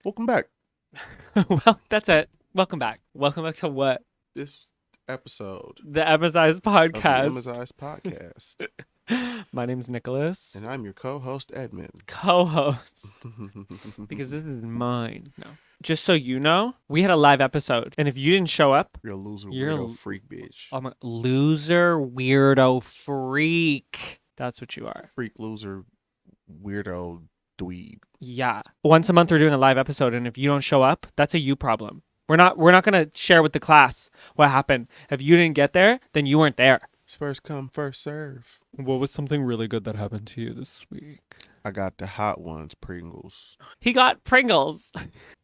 Welcome back. Well, that's it. Welcome back. Welcome back to what? This episode The Emmizzie of the podcast. Emmizzie podcast. My name's Nicholas. And I'm your co-host, Edmon. Co-host. Because this is mine. No. Just so you know, we had a live episode. And if you didn't show up, You're a loser, You're a- weirdo, freak bitch. I'm a loser, weirdo, freak. That's what you are. Freak, loser, weirdo, dweeb. Yeah. Once a month we're doing a live episode, and if you don't show up, that's a you problem. We're not gonna share with the class what happened. If you didn't get there, then you weren't there. It's first come, first serve. What was something really good that happened to you this week? I got the hot ones, Pringles. He got Pringles.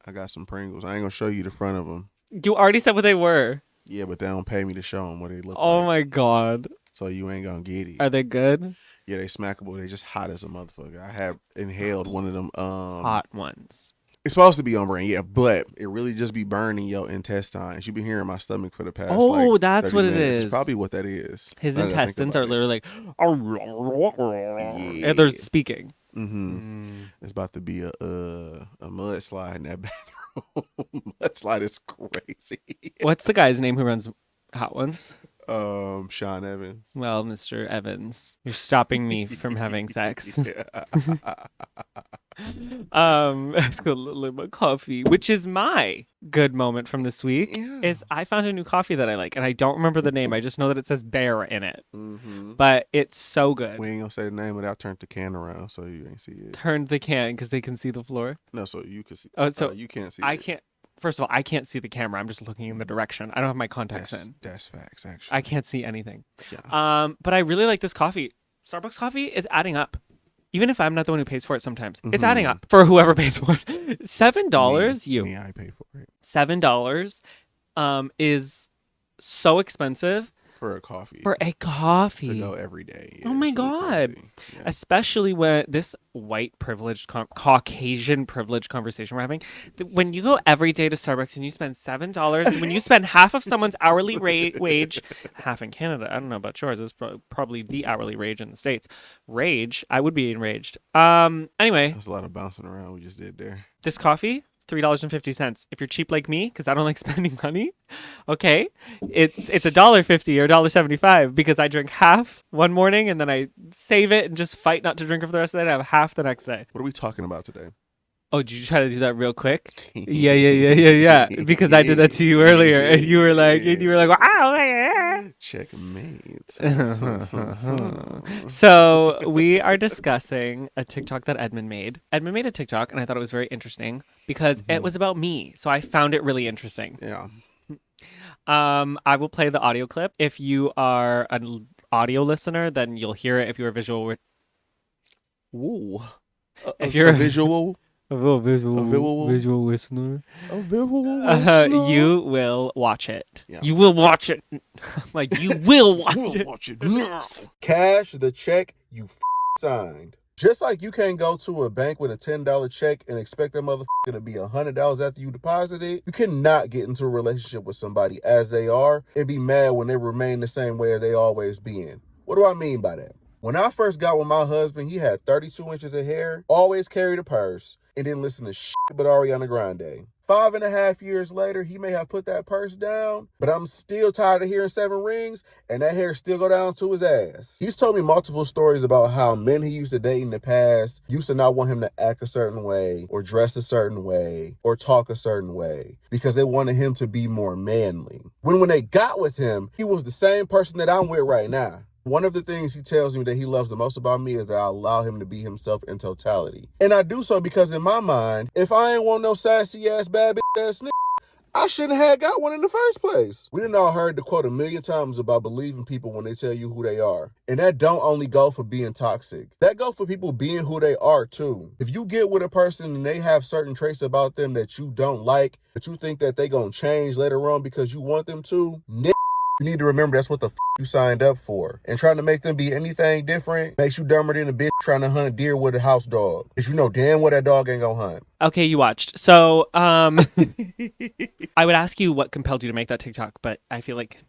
I got some Pringles. I ain't gonna show you the front of them. You already said what they were. Yeah, but they don't pay me to show them what they look Oh like. my god. So you ain't gonna get it. Are they good? Yeah, they smackable. They just hot as a motherfucker. I have inhaled one of them. Hot ones. It's supposed to be on brand, yeah, but it really just be burning your intestines. You been hearing my stomach for the past. Oh, that's 30 what it minutes. is. It's probably what that is. His now that I think intestines are about it. literally like, and they're speaking. It's about to be a mudslide in that bathroom. Mudslide is crazy. What's the guy's name who runs Hot Ones? Sean Evans. Well, Mr. Evans, you're stopping me from having sex. Yeah. Let's go my coffee, which is my good moment from this week. Yeah. Is I found a new coffee that I like, and I don't remember the name. I just know that it says Bear in it, Mm-hmm. but it's so good. We ain't gonna say the name without turning the can around so you ain't see it. Turned the can because they can see the floor. No, so you can see. Oh, so you can't see. I it. can't. First of all, I can't see the camera. I'm just looking in the direction. I don't have my contacts in. That's facts, actually. I can't see anything. Yeah. But I really like this coffee. Starbucks coffee is adding up. Even if I'm not the one who pays for it sometimes. It's adding up for whoever pays for it. $7 Me, I pay for it. $7 is so expensive For a coffee. for a coffee. To go every day. Yeah, Oh my it's really God. crazy. Yeah. Especially when this white privileged Caucasian privileged conversation we're having, when you go every day to Starbucks and you spend $7, when you spend half of someone's hourly wage, half in Canada, I don't know about yours, it's probably the hourly wage in the States. I would be enraged. Anyway, That's a lot of bouncing around we just did there. this coffee, $3.50. If you're cheap like me, because I don't like spending money, okay, it's $1.50 or $1.75 because I drink half one morning and then I save it and just fight not to drink it for the rest of the day. And I have half the next day. What are we talking about today? Oh, did you try to do that real quick? Yeah. Because I did that to you earlier, and you were like, wow. Checkmate. So we are discussing a TikTok that Edmon made. Edmon made a TikTok, and I thought it was very interesting because it was about me. So I found it really interesting. Yeah. I will play the audio clip. If you are an audio listener, then you'll hear it. If you're a visual, Woo. If you're a visual. visual listener, A visual. you will watch it. Yeah. You will watch it. Like you will watch it. Watch it now. Cash the check you signed. Just like you can't go to a bank with a $10 check and expect that motherfucker to be $100 after you deposit it, you cannot get into a relationship with somebody as they are and be mad when they remain the same way as they always been. What do I mean by that? When I first got with my husband, he had 32 inches of hair, always carried a purse, and didn't listen to shit but Ariana Grande. 5.5 years later, he may have put that purse down, but I'm still tired of hearing 7 rings, and that hair still go down to his ass. He's told me multiple stories about how men he used to date in the past used to not want him to act a certain way, or dress a certain way, or talk a certain way, because they wanted him to be more manly. When they got with him, he was the same person that I'm with right now. One of the things he tells me that he loves the most about me is that I allow him to be himself in totality. And I do so because in my mind, if I ain't want no sassy ass, bad bitch ass nigga, I shouldn't have got one in the first place. We done all heard the quote 1,000,000 times about believing people when they tell you who they are. And that don't only go for being toxic. That go for people being who they are too. If you get with a person and they have certain traits about them that you don't like, but you think that they gonna change later on because you want them to, you need to remember that's what the you signed up for. And trying to make them be anything different makes you dumber than a bitch trying to hunt deer with a house dog. Because you know damn well that dog ain't gonna hunt. Okay, you watched. So, I would ask you what compelled you to make that TikTok, but I feel like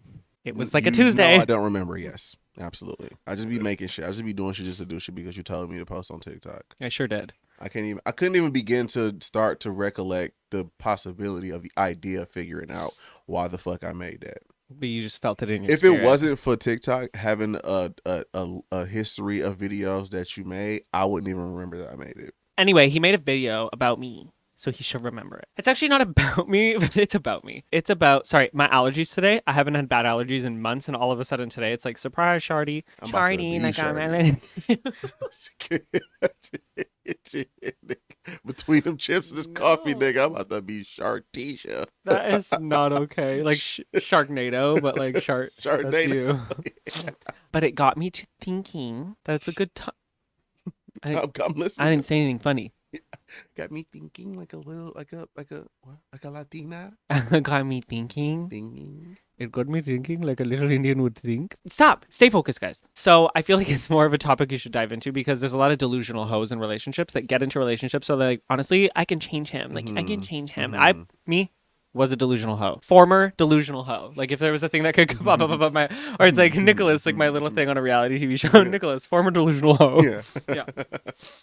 it was like a Tuesday. No, I don't remember. Yes, absolutely. I just be making shit. I just be doing shit just to do shit because you told me to post on TikTok. I sure did. I couldn't even begin to start to recollect the possibility of the idea of figuring out why the fuck I made that. But you just felt it in your If spirit. it wasn't for TikTok having a history of videos that you made, I wouldn't even remember that I made it. Anyway, he made a video about me, so he should remember it. It's actually not about me, but it's about me. It's about, sorry, my allergies today. I haven't had bad allergies in months, and all of a sudden today, it's like, surprise, Shardy. I'm about to Shardy, be like, Between them chips and this coffee, nigga, I'm about to be Shartisha. that is not okay. Like, Sharknado, but like, that's Sharknado. you. Yeah. But it got me to thinking that's a good time. I'm listening. I didn't say anything funny. Got me thinking like a Latina. Got me thinking. Thinking. It got me thinking like a little Indian would think. Stop. Stay focused, guys. So I feel like it's more of a topic you should dive into because there's a lot of delusional hoes in relationships that get into relationships. So they're like, honestly, I can change him. Like, I can change him. Me was a delusional hoe. Former delusional hoe. Like, if there was a thing that could pop up above my... Or it's like Nicholas, like my little thing on a reality TV show. Yeah. Nicholas, former delusional hoe. Yeah. Yeah.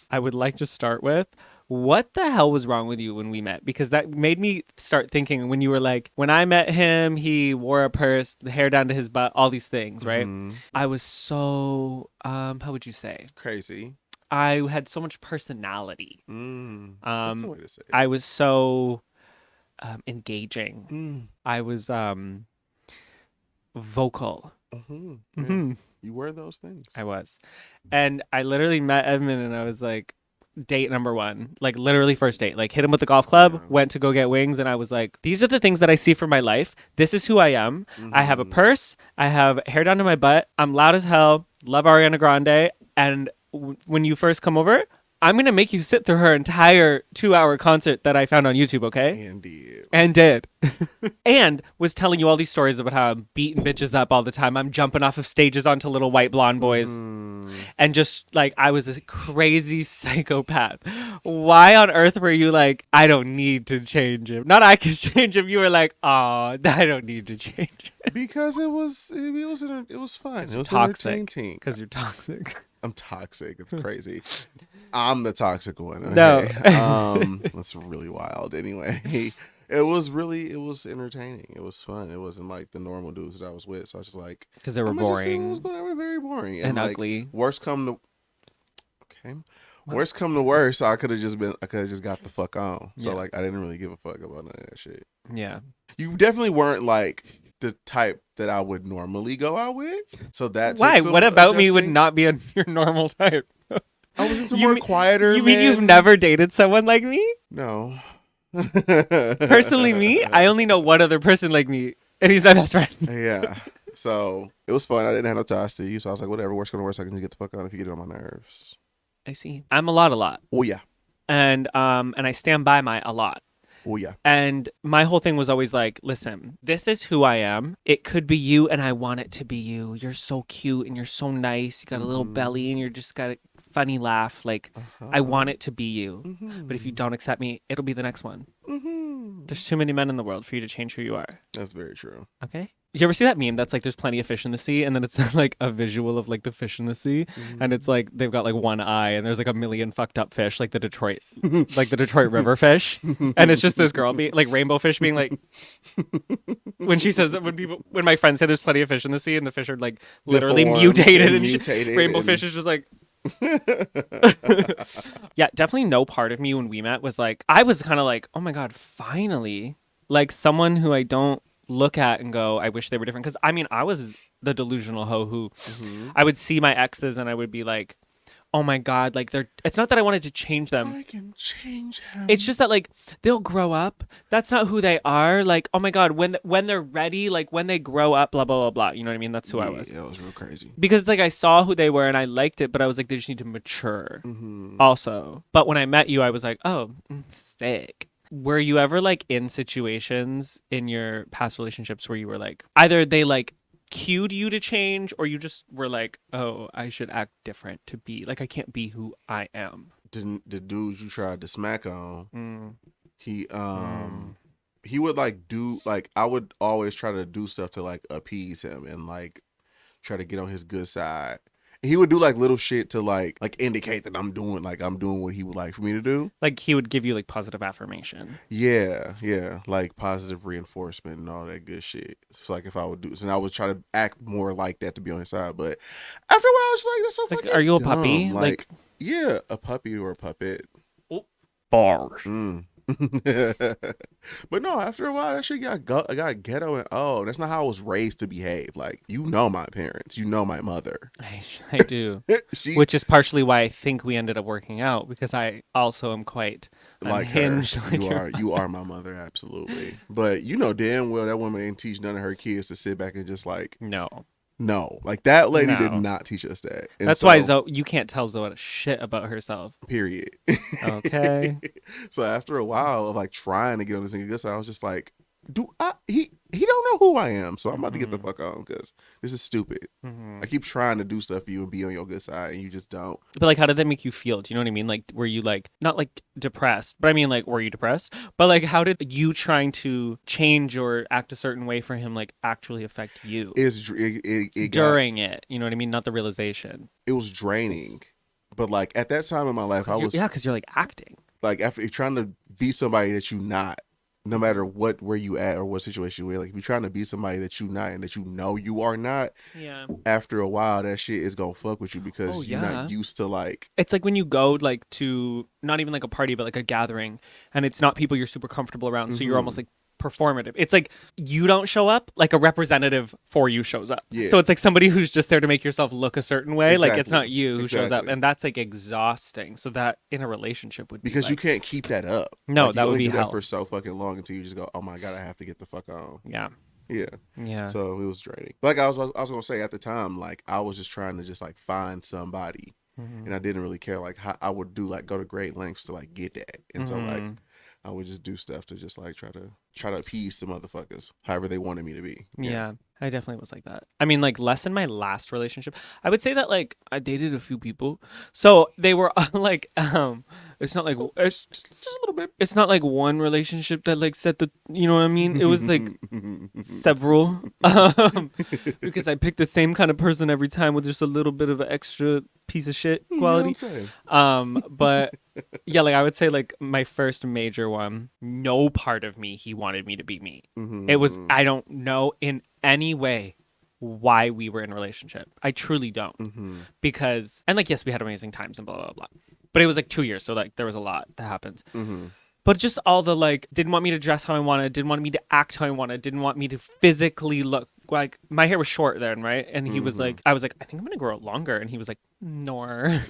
I would like to start with, what the hell was wrong with you when we met? Because that made me start thinking when you were like, when I met him, he wore a purse, the hair down to his butt, all these things, right? I was so, how would you say? Crazy. I had so much personality. That's the way to say it. I was so engaging. I was vocal. Yeah. You were those things. I was. And I literally met Edmon and I was like, date number one, like literally first date, like hit him with the golf club, went to go get wings, and I was like, these are the things that I see for my life. This is who I am. I have a purse, I have hair down to my butt, I'm loud as hell, love Ariana Grande, and when you first come over, I'm gonna make you sit through her entire 2-hour concert that I found on YouTube, okay? And did. And was telling you all these stories about how I'm beating bitches up all the time. I'm jumping off of stages onto little white blonde boys. And just like, I was a crazy psychopath. Why on earth were you like, I don't need to change him? Not I can change him. You were like, oh, I don't need to change him. Because it was fun. It was toxic. entertaining. Because you're toxic. I'm toxic. It's crazy. I'm the toxic one. Okay? No. That's really wild. Anyway, it was entertaining. It was fun. It wasn't like the normal dudes that I was with. So I was just like, because they were boring. It was very boring and like, ugly. Worst come to worst, I could have just got the fuck on. So like, I didn't really give a fuck about none of that shit. Yeah. You definitely weren't like the type that I would normally go out with. So that's why? What about me would not be your normal type? I was into more quieter. You mean you've never dated someone like me? No. Personally, me, I only know one other person like me, and he's my best friend. Yeah. So it was fun. I didn't have no ties to you, so I was like, whatever. Worst gonna worst, I can just get the fuck out if you get it on my nerves. I see. I'm a lot. Oh yeah. And I stand by my a lot. Oh yeah. And my whole thing was always like, listen, this is who I am. It could be you, and I want it to be you. You're so cute and you're so nice. You got a little belly, and you're just got a funny laugh. Like, I want it to be you. But if you don't accept me, it'll be the next one. There's too many men in the world for you to change who you are. That's very true. Okay. You ever see that meme that's like there's plenty of fish in the sea, and then it's like a visual of like the fish in the sea, and it's like they've got like one eye, and there's like a million fucked up fish, like the Detroit River fish, and it's just this girl being like rainbow fish being like, when she says that, when my friends say there's plenty of fish in the sea, and the fish are like literally mutated and rainbow fish is just like. Yeah, definitely no part of me when we met was like, I was kind of like, oh my god, finally, like someone who I don't look at and go, I wish they were different. Because I mean, I was the delusional hoe who I would see my exes and I would be like, oh my god, like it's not that I wanted to change them. I can change them. It's just that like they'll grow up. That's not who they are. Like, oh my god, when they're ready, like when they grow up, blah blah blah blah. You know what I mean? That's who I was. Yeah, it was real crazy. Because like I saw who they were and I liked it, but I was like, they just need to mature. Also, but when I met you, I was like, oh, sick. Were you ever like in situations in your past relationships where you were like, either they like cued you to change, or you just were like, oh, I should act different to be like, I can't be who I am? The dudes you tried to smack on, he would like do like, I would always try to do stuff to like appease him and like try to get on his good side. He would do like little shit to like indicate that I'm doing what he would like for me to do. Like he would give you like positive affirmation. Yeah, like positive reinforcement and all that good shit. So like if I would do this, and I would try to act more like that to be on his side, but after a while, I was just like, that's so Like, fucking are you a dumb. puppy? Like, yeah, a puppy or a puppet. Bars. But no, after a while, that shit got ghetto, and that's not how I was raised to behave. Like, my parents, my mother. I do. Which is partially why I think we ended up working out, because I also am quite like unhinged. her. Like You are my mother, absolutely. But you know damn well that woman didn't teach none of her kids to sit back and just like No, like that lady did not teach us that. And that's why you can't tell Zoe shit about herself. Period. Okay. So after a while of like trying to get on this nigga good side, I was just like, he don't know who I am, so I'm about to get the fuck on because this is stupid. I keep trying to do stuff for you and be on your good side, and you just don't. But like, how did that make you feel? Do you know what I mean? Like, were you like not like depressed, but I mean like, were you depressed? But like, how did you trying to change or act a certain way for him like actually affect you? During it, you know what I mean? Not the realization. It was draining, but like at that time in my life, because you're like acting. Like after trying to be somebody that you're not, no matter where you at or what situation you're in, like if you're trying to be somebody that you're not and that you are not, after a while that shit is gonna fuck with you because you're not used to like. It's like when you go like to not even like a party but like a gathering, and it's not people you're super comfortable around, so you're almost like performative. It's like you don't show up, like a representative for you shows up. So it's like somebody who's just there to make yourself look a certain way. Like it's not you who shows up, and that's like exhausting. So that in a relationship would be because you can't keep that up. No, like, that would be hell for so fucking long until you just go, oh my god, I have to get the fuck on. Yeah. So it was draining. Like I was gonna say at the time, like I was just trying to just like find somebody, and I didn't really care like how I would do like go to great lengths to like get that, and so like I would just do stuff to just like try to appease the motherfuckers however they wanted me to be. Yeah, I definitely was like that. I mean, like less in my last relationship. I would say that like I dated a few people, so they were like it's not like it's just a little bit. It's not like one relationship that like set the, you know what I mean? It was like several because I picked the same kind of person every time with just a little bit of an extra piece of shit quality. But yeah, like I would say like my first major one, no part of me he wanted me to be me. It was, I don't know in any way why we were in a relationship. I truly don't. Because, and like yes, we had amazing times and blah blah blah, but it was like 2 years, so like there was a lot that happened. But just all the like, didn't want me to dress how I wanted, didn't want me to act how I wanted, didn't want me to physically look like, my hair was short then, right? And he was like, I was like, I think I'm gonna grow it longer, and he was like, nor.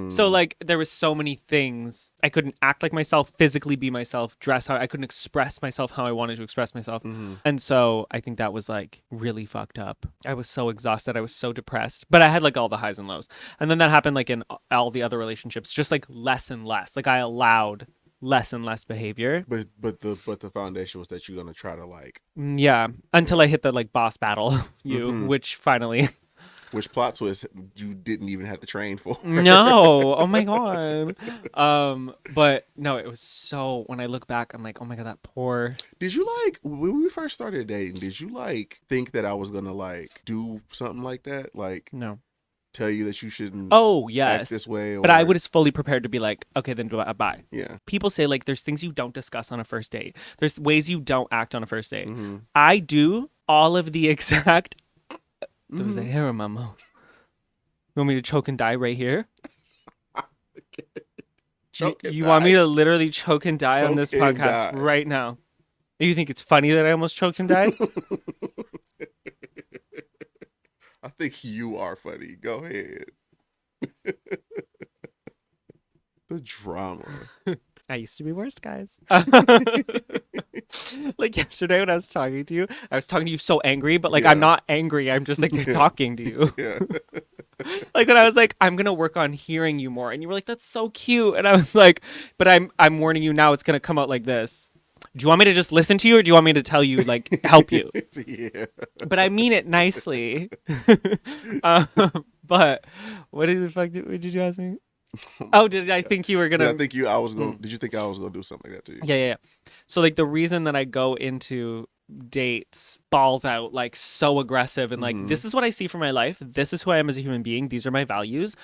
So like there was so many things. I couldn't act like myself, physically be myself, dress how I couldn't express myself how I wanted to express myself. And so I think that was like really fucked up. I was so exhausted, I was so depressed, but I had like all the highs and lows. And then that happened like in all the other relationships, just like less and less. Like I allowed less and less behavior, but the foundation was that you're gonna try to like until I hit the like boss battle which finally which plot twist you didn't even have to train for. No, oh my god. But no, it was so, when I look back I'm like, oh my god, that poor. Did you like when we first started dating, did you like think that I was gonna like do something like that, like no, tell you that you shouldn't act this way, but I was fully prepared to be like, okay, then bye. Yeah. People say like there's things you don't discuss on a first date, there's ways you don't act on a first date. I do all of the exact there was a hair in my mouth. You want me to choke and die right here? You want me to literally choke and die on this podcast right now? You think it's funny that I almost choked and died? I think you are funny. Go ahead. The drama. I used to be worse, guys. Like yesterday when I was talking to you so angry, but like I'm not angry. I'm just like talking to you. Like when I was like, I'm gonna work on hearing you more, and you were like, that's so cute, and I was like, but I'm warning you now, it's gonna come out like this. Do you want me to just listen to you, or do you want me to tell you, like, help you? But I mean it nicely. But what did you ask me? Oh, did I think you were gonna? Did I think I was gonna? Did you think I was gonna do something like that to you? Yeah. So like the reason that I go into dates balls out, like so aggressive and like, Mhm. this is what I see for my life. This is who I am as a human being. These are my values.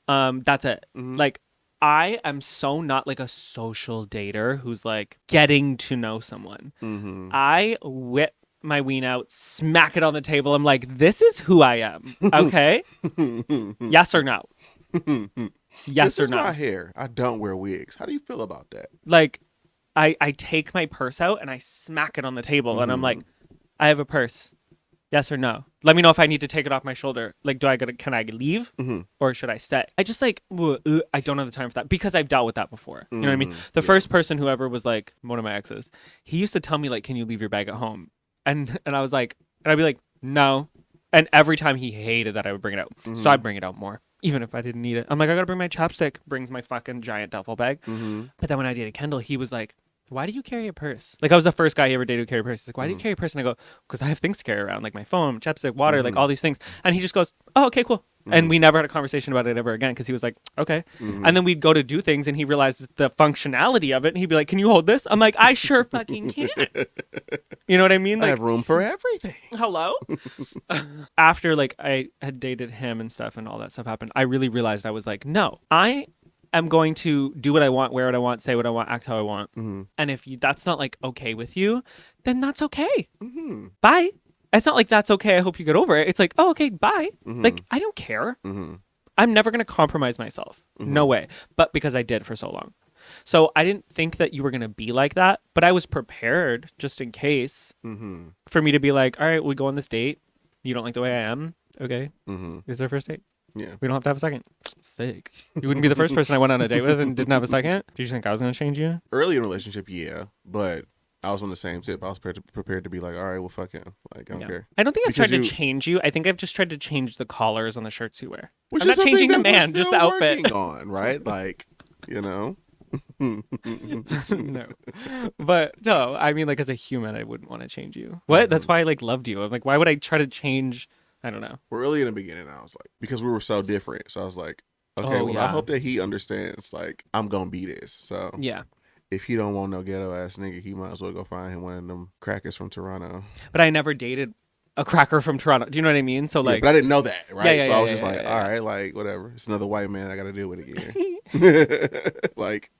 That's it. Mhm. Like, I am so not like a social dater who's like getting to know someone. Mhm. I whip my ween out, smack it on the table. I'm like, this is who I am. Okay. Yes or no? Yes This or is my no? hair. I don't wear wigs. How do you feel about that? Like, I take my purse out and I smack it on the table and I'm like, I have a purse. Yes or no? Let me know if I need to take it off my shoulder. Like, can I leave or should I stay? I just like, I don't have the time for that because I've dealt with that before. You know what I mean? The first person who ever was like, one of my exes, he used to tell me like, can you leave your bag at home? And I was like, and I'd be like, no. And every time he hated that I would bring it out. So I'd bring it out more. Even if I didn't need it. I'm like, I gotta bring my chapstick. Brings my fucking giant duffel bag. But then when I dated Kendall, he was like, why do you carry a purse? Like, I was the first guy he ever dated who carried a purse. He's like, why do you carry a purse? And I go, because I have things to carry around, like my phone, chapstick, water, like all these things. And he just goes, oh, okay, cool. And we never had a conversation about it ever again because he was like, okay. And then we'd go to do things and he realized the functionality of it. And he'd be like, can you hold this? I'm like, I sure fucking can. You know what I mean? I Like, have room for everything. hello? After like I had dated him and stuff and all that stuff happened, I really realized I was like, no, I am going to do what I want, wear what I want, say what I want, act how I want. And if that's not like okay with you, then that's okay. Bye. It's not like that's okay. I hope you get over it. It's like, oh, okay, bye. Like, I don't care. I'm never going to compromise myself. No way. But because I did for so long. So I didn't think that you were going to be like that, but I was prepared just in case for me to be like, all right, we go on this date. You don't like the way I am. Okay. Is our first date? Yeah. We don't have to have a second. Sick. You wouldn't be the first person I went on a date with and didn't have a second? Did you think I was going to change you? Early in a relationship, yeah. But I was on the same tip. I was prepared to be like, all right, well, fuck him. Like, I don't care. I don't think I've Because tried to change you. I think I've just tried to change the collars on the shirts you wear. Which I'm is not something changing the that we're man, just still the outfit. working on, right? Like, you know. No. But no, I mean, like, as a human, I wouldn't want to change you. What? That's why I like loved you. I'm like, why would I try to change? I don't know. We're early in the beginning. I was like, because we were so different. So I was like, okay, I hope that he understands. Like, I'm gonna be this. So yeah. If he don't want no ghetto ass nigga, he might as well go find him one of them crackers from Toronto. But I never dated a cracker from Toronto. Do you know what I mean? So like, but I didn't know that, right? Yeah, so I was just like, all right, like whatever. It's another white man I got to deal with again. Like.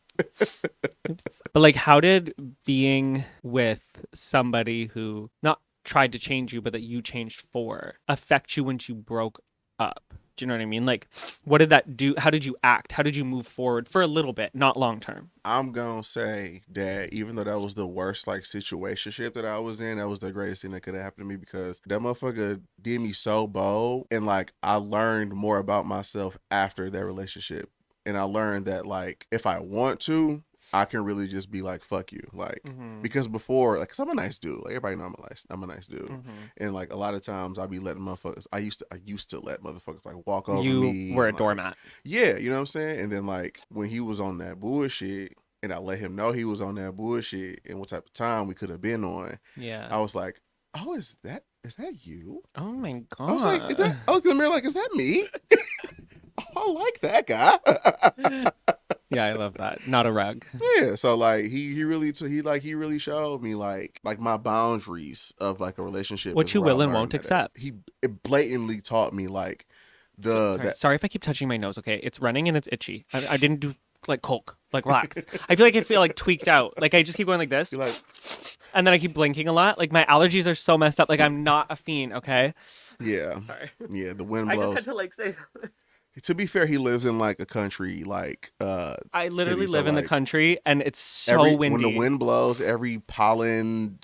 But like, how did being with somebody who not tried to change you, but that you changed for, affect you when you broke up? Do you know what I mean? Like, what did that do? How did you act? How did you move forward for a little bit, not long term? I'm gonna say that even though that was the worst like situationship that I was in, that was the greatest thing that could have happened to me because that motherfucker did me so bold, and like I learned more about myself after that relationship, and I learned that like if I want to, I can really just be like, fuck you. Like, because before, like, cause I'm a nice dude. Like, everybody know I'm a nice dude. And like, a lot of times I be letting motherfuckers, I used to let motherfuckers like walk over me. You were a like, doormat. Yeah. You know what I'm saying? And then like, when he was on that bullshit and I let him know he was on that bullshit and what type of time we could have been on. Yeah. I was like, oh, is that you? Oh my God. I was like, I looked in the mirror like, is that me? Oh, I like that guy. Yeah, I love that. Not a rug. Yeah, so like he really showed me like my boundaries of like a relationship. What you will and won't accept. It blatantly taught me like sorry if I keep touching my nose. Okay, it's running and it's itchy. I didn't do like coke. Like relax. I feel like tweaked out. Like I just keep going like this, and then I keep blinking a lot. Like my allergies are so messed up. Like I'm not a fiend. Okay. Yeah. Sorry. Yeah, the wind blows. I just had to like say something. To be fair, he lives in like a country like I literally city, live in the country and it's so windy. When the wind blows, every pollen,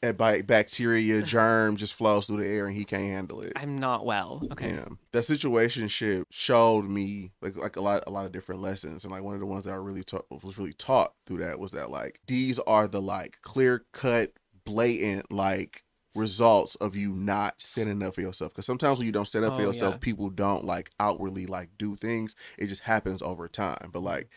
bacteria, germ just flows through the air and he can't handle it. I'm not well. Okay. Yeah. That situationship showed me like a lot of different lessons, and like one of the ones that I was really taught through that was that like these are the like clear cut, blatant like results of you not standing up for yourself, because sometimes when you don't stand up for yourself, people don't like outwardly like do things. It just happens over time. But like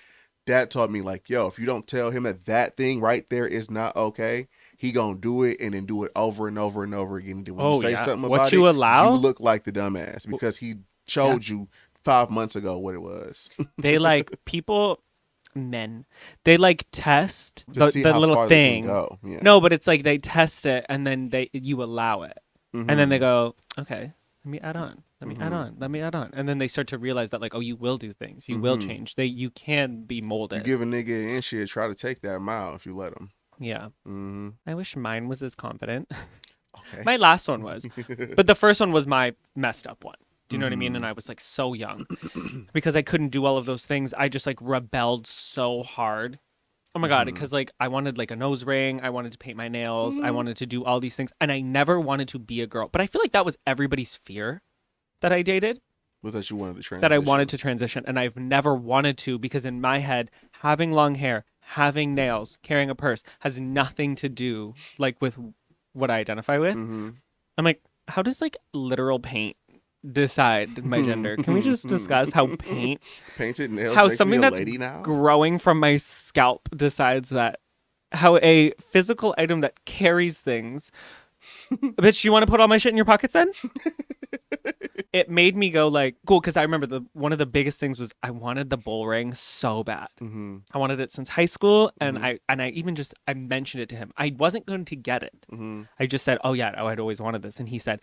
that taught me like, yo, if you don't tell him that thing right there is not okay, he gonna do it and then do it over and over and over again. And then when you say something about you it, allow, you look like the dumbass because he showed you 5 months ago what it was. They like people men. They like test To see the how little far thing. they can go. Yeah. No, but it's like they test it and then you allow it. Mm-hmm. And then they go, okay, let me add on. Let me add Mm-hmm. on. Let me add on. And then they start to realize that like, oh, you will do things. You will change. You can be You molded. give a nigga an inch here, try to take that mile if you let him. Yeah. Mm-hmm. I wish mine was as confident. Okay. My last one was. But the first one was my messed up one. Do you know what I mean? Mm-hmm. And I was like so young. Because I couldn't do all of those things. I just like rebelled so hard. Oh my God, because like I wanted like a nose ring, I wanted to paint my nails, I wanted to do all these things, and I never wanted to be a girl. But I feel like that was everybody's fear that I dated, But that you wanted to transition. that I wanted to transition, and I've never wanted to because in my head, having long hair, having nails, carrying a purse has nothing to do like with what I identify with. Mm-hmm. I'm like, how does like literal paint decide my gender? Can we just discuss how Painted nails how makes something me a that's lady now? growing from my scalp decides that? How a physical item that carries things. Bitch, you want to put all my shit in your pockets then? It made me go like, cool, because I remember one of the biggest things was I wanted the bull ring so bad. Mm-hmm. I wanted it since high school, and I even just I mentioned it to him. I wasn't going to get it. Mm-hmm. I just said, oh yeah, I'd always wanted this, and he said,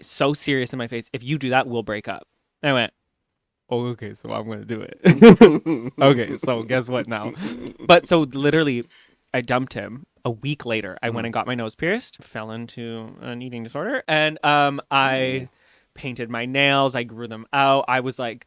so serious in my face, if you do that, we'll break up. And I went, oh, okay, so I'm going to do it. Okay, so guess what now? But so literally, I dumped him. A week later, I went and got my nose pierced, fell into an eating disorder, and I painted my nails. I grew them out. I was like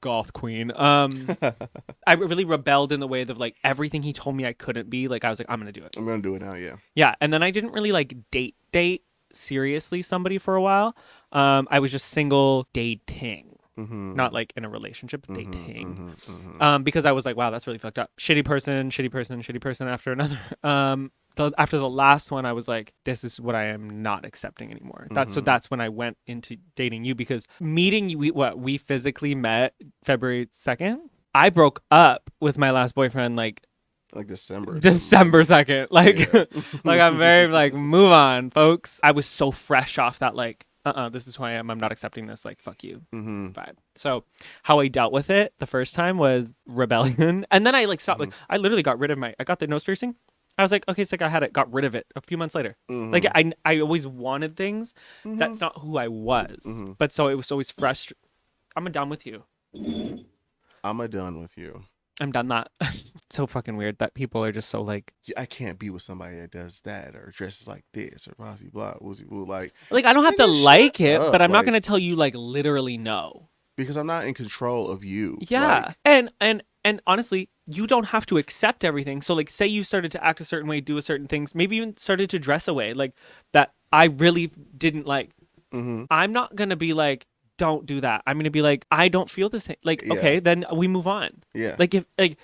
goth queen. I really rebelled in the way of like everything he told me I couldn't be. Like I was like, I'm going to do it. I'm going to do it now, yeah. Yeah, and then I didn't really like date seriously somebody for a while. I was just single dating. Mm-hmm. Not like in a relationship, but dating. Mm-hmm. Because I was like, wow, that's really fucked up. Shitty person after another. After the last one, I was like, this is what I am not accepting anymore. So that's when I went into dating you, because meeting you, we physically met February 2nd. I broke up with my last boyfriend like December 2nd. Like, Yeah. like I'm very like, move on, folks. I was so fresh off that like, this is who I am. I'm not accepting this. Like, fuck you vibe. So how I dealt with it the first time was rebellion. And then I like stopped. Like, I literally got rid of I got the nose piercing. I was like, okay, sick. I had it, got rid of it a few months later. Like I always wanted things. That's not who I was. But so it was always frustrating. I'm done with you. I'm done with you. I'm done that. So fucking weird that people are just so like, I can't be with somebody that does that or dresses like this or blah blah woozy woo. Like I don't have to like it, up. but I'm not Like, gonna tell you like literally no. because I'm not in control of you. Yeah, Like, and honestly, you don't have to accept everything. So like, say you started to act a certain way, do a certain things, maybe even started to dress a way like that I really didn't like. I'm not gonna be like, don't do that. I'm gonna be like, I don't feel the same. Like, Yeah. okay, then we move on. Yeah. Like if like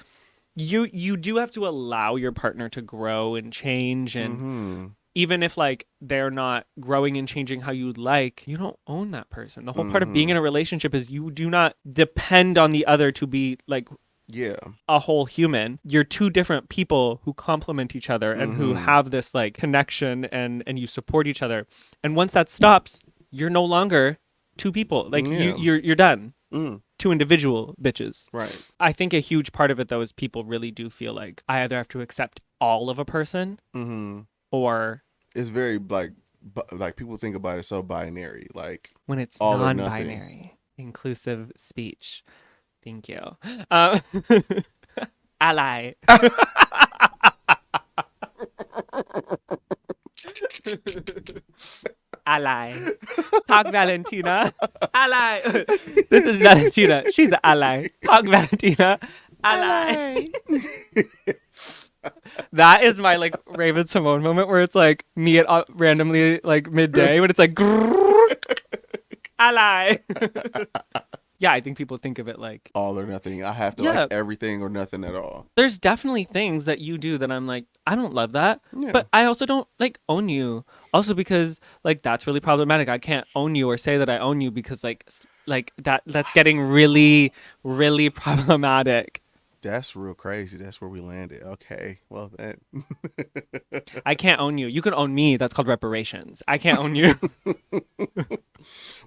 you do have to allow your partner to grow and change, and even if like they're not growing and changing how you'd like, you don't own that person. The whole part of being in a relationship is you do not depend on the other to be like yeah. a whole human. You're two different people who complement each other and who have this like connection, and you support each other. And once that stops, you're no longer two people. Like you're done. Two individual bitches. Right. I think a huge part of it though is people really do feel like I either have to accept all of a person or It's very like people think about it so binary. Like when it's all or non-binary, inclusive speech. Thank you. Ally. Ally. Talk Valentina. Ally. This is Valentina. She's an ally. Talk Valentina. Ally. That is my like Raven Simone moment where it's like me at randomly like midday when it's like ally. Yeah, I think people think of it like all or nothing. I have to like everything or nothing at all. There's definitely things that you do that I'm like, I don't love that. Yeah. But I also don't like own you. Also because like that's really problematic. I can't own you or say that I own you because like that's getting really, really problematic. That's real crazy. That's where we landed. Okay. Well, that I can't own you. You can own me. That's called reparations. I can't own you.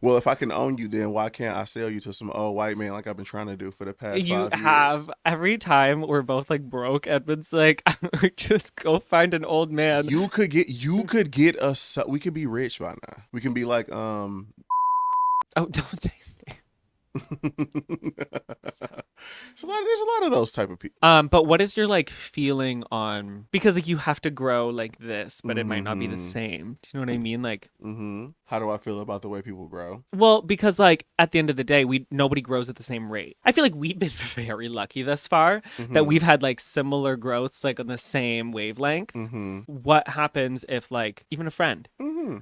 Well, if I can own you, then why can't I sell you to some old white man like I've been trying to do for the past You 5 years? have every time we're both like broke, Edmund's like, just go find an old man. You could get us. We could be rich by now. We can be like Oh, don't say his name. there's a lot of those type of people. But what is your like feeling on, because like you have to grow like this, but it might not be the Mhm. same. Do you know what I mean? Like, How do I feel about the way people grow? well, because like at the end of the day, nobody grows at the same rate. I feel like we've been very lucky thus far that we've had like similar growths, like on the same wavelength. What happens if like even a friend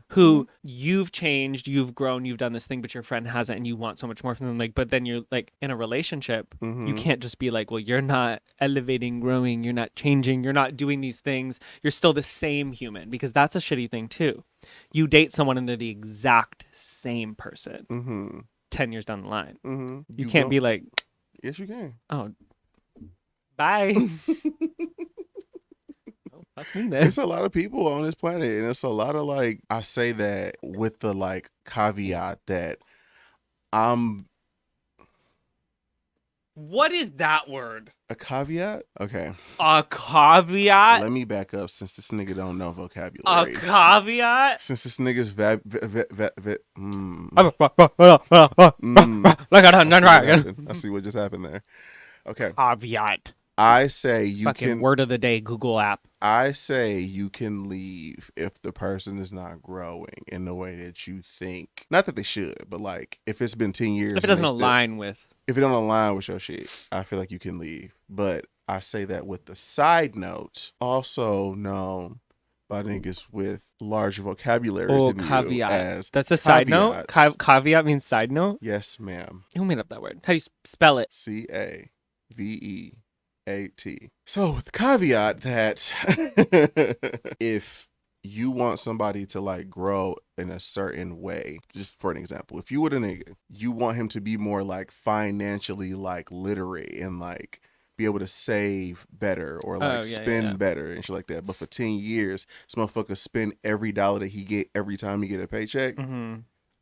who you've changed, you've grown, you've done this thing, but your friend hasn't, and you want so much more from them, like, but then you're like in a relationship, you can't just be like, well, you're not elevating, growing, you're not changing, you're not doing these things, you're still the same human, because that's a shitty thing too. You date someone and they're the exact same person 10 years down the line. You can't be like, yes, you can. oh, bye. Oh, fuck me then. It's a lot of people on this planet, and it's a lot of like, I say that with the like caveat that I'm What is that word? a caveat. Okay, A caveat? let me back up since this nigga don't know A vocabulary. caveat? Since this nigga's I see what just happened there. Okay, Caveat. I say you Fucking can. word of the day, Google app. I say you can leave if the person is not growing in the way that you think. Not that they should, but like if it's been 10 years. If it doesn't align with. If it don't align with your shit, I feel like you can leave. But I say that with the side note, also known by niggas with large vocabularies Oh, than you caveat. as That's a side note? caveats. Caveat means side note? Yes, ma'am. Who made up that word? How do you spell it? CAVEAT. So with the caveat that if you want somebody to like grow in a certain way, just for an example, if you were a nigga, you want him to be more like financially like literate and like be able to save better or like spend better and shit like that. But for 10 years, this motherfucker spend every dollar that he get every time he get a paycheck.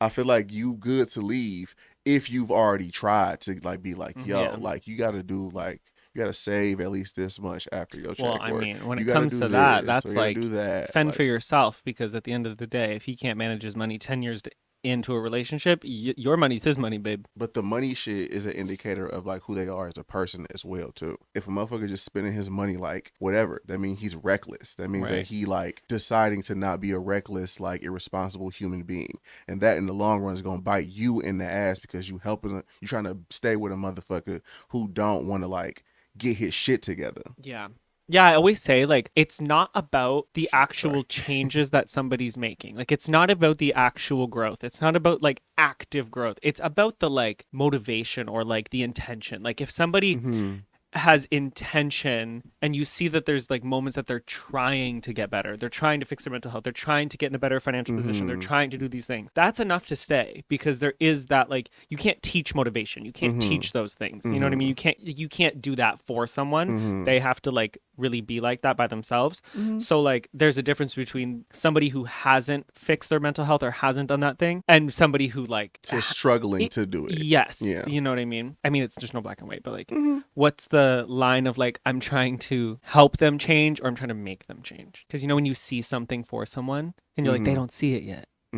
I feel like you good to leave if you've already tried to like be like, yo, like you gotta do like, you gotta save at least this much after your check. Well, I mean, when it gotta comes do to that, this, that's or you gotta like do that. fend Like, for yourself, because at the end of the day, if he can't manage his money 10 years into a relationship, your money's his money, babe. but the money shit is an indicator of like who they are as a person as well too. If a motherfucker just spending his money like whatever, that means he's reckless. That means that he like deciding to not be a reckless, like irresponsible human being, and that in the long run is gonna bite you in the ass because you trying to stay with a motherfucker who don't want to like get his shit together. Yeah. Yeah, I always say, like, it's not about the actual changes that somebody's making. Like, it's not about the actual growth. It's not about, like, active growth. It's about the, like, motivation or, like, the intention. Like, if somebody has intention and you see that there's, like, moments that they're trying to get better, they're trying to fix their mental health, they're trying to get in a better financial position, they're trying to do these things, that's enough to stay, because there is that, like, you can't teach motivation. You can't teach those things. You know what I mean? You can't do that for someone. They have to, like, really be like that by themselves. So like there's a difference between somebody who hasn't fixed their mental health or hasn't done that thing and somebody who like just struggling to do it. Yes. Yeah. You know what I mean? I mean, it's just no black and white, but like what's the line of like I'm trying to help them change or I'm trying to make them change? Because you know when you see something for someone and you're like they don't see it yet. I